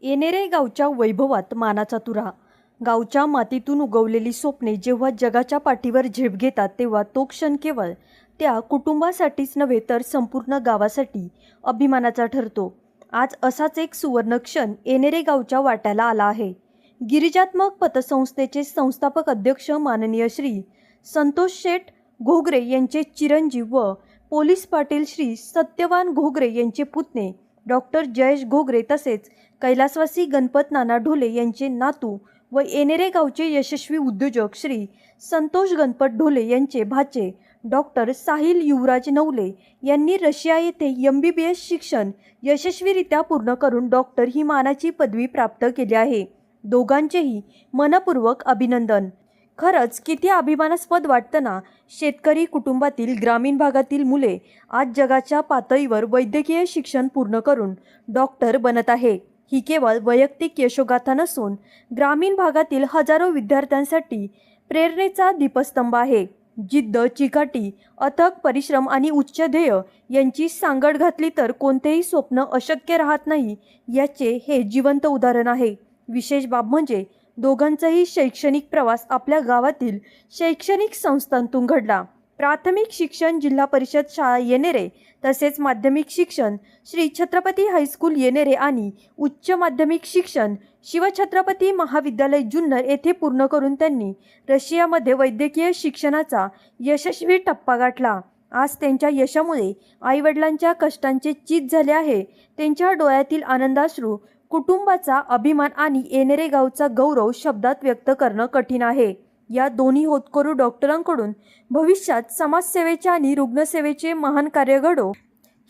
येणेरे गावच्या वैभवात मानाचा तुरा. गावच्या मातीतून उगवलेली स्वप्ने जेव्हा जगाच्या पाठीवर झेप घेतात तेव्हा तो क्षण केवळ त्या कुटुंबासाठीच नव्हे तर संपूर्ण गावासाठी अभिमानाचा ठरतो. आज असाच एक सुवर्ण क्षण येणेरे गावच्या वाट्याला आला आहे. गिरिजात्मक पतसंस्थेचे संस्थापक अध्यक्ष माननीय श्री संतोष शेठ घोगरे यांचे चिरंजीव व पोलीस पाटील श्री सत्यवान घोगरे यांचे पुतणे डॉक्टर जयेश घोगरे तसेच कैलासवासी गणपत नाना ढोले यांचे नातू व येणेरे गावचे यशस्वी उद्योजक श्री संतोष गणपत ढोले यांचे भाचे डॉक्टर साहिल युवराज नवले यांनी रशिया येथे MBBS शिक्षण यशस्वीरित्या पूर्ण करून डॉक्टर ही मानाची पदवी प्राप्त केली आहे. दोघांचेही मनपूर्वक अभिनंदन. खरंच किती अभिमानास्पद वाटतं ना. शेतकरी कुटुंबातील ग्रामीण भागातील मुले आज जगाच्या पातळीवर वैद्यकीय शिक्षण पूर्ण करून डॉक्टर बनत आहे. ही केवळ वैयक्तिक यशोगाथा नसून ग्रामीण भागातील हजारो विद्यार्थ्यांसाठी प्रेरणेचा दीपस्तंभ आहे. जिद्द, चिकाटी, अथक परिश्रम आणि उच्च ध्येय यांची सांगड घातली तर कोणतेही स्वप्न अशक्य राहत नाही याचे हे जिवंत उदाहरण आहे. विशेष बाब म्हणजे दोघांचाही शैक्षणिक प्रवास आपल्या गावातील शैक्षणिक संस्थांतून घडला. प्राथमिक शिक्षण जिल्हा परिषद शाळा येणेरे तसेच माध्यमिक शिक्षण श्री छत्रपती हायस्कूल येणेरे आणि उच्च माध्यमिक शिक्षण शिवछत्रपती महाविद्यालय जुन्नर येथे पूर्ण करून त्यांनी रशियामध्ये वैद्यकीय शिक्षणाचा यशस्वी टप्पा गाठला. आज त्यांच्या यशामुळे आईवडिलांच्या कष्टांचे चीज झाले आहे. त्यांच्या डोळ्यातील आनंदाश्रू, कुटुंबाचा अभिमान आणि येणेरे गावचा गौरव शब्दात व्यक्त करणं कठीण आहे. या दोन्ही होतकरू डॉक्टरांकडून भविष्यात समाजसेवेचे आणि रुग्णसेवेचे महान कार्य घडो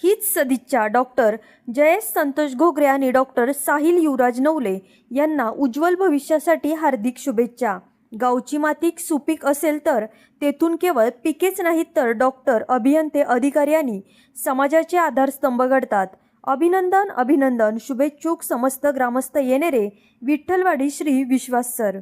हीच सदिच्छा. डॉक्टर जयेश संतोष घोगरे आणि डॉक्टर साहिल युवराज नवले यांना उज्ज्वल भविष्यासाठी हार्दिक शुभेच्छा. गावची माती सुपीक असेल तर तेथून केवळ पिकेच नाहीत तर डॉक्टर, अभियंते, अधिकारी आणि समाजाचे आधारस्तंभ घडतात. अभिनंदन अभिनंदन. शुभेच्छुक समस्त ग्रामस्थ येणेरे, विठ्ठलवाडी, श्री विश्वास सर.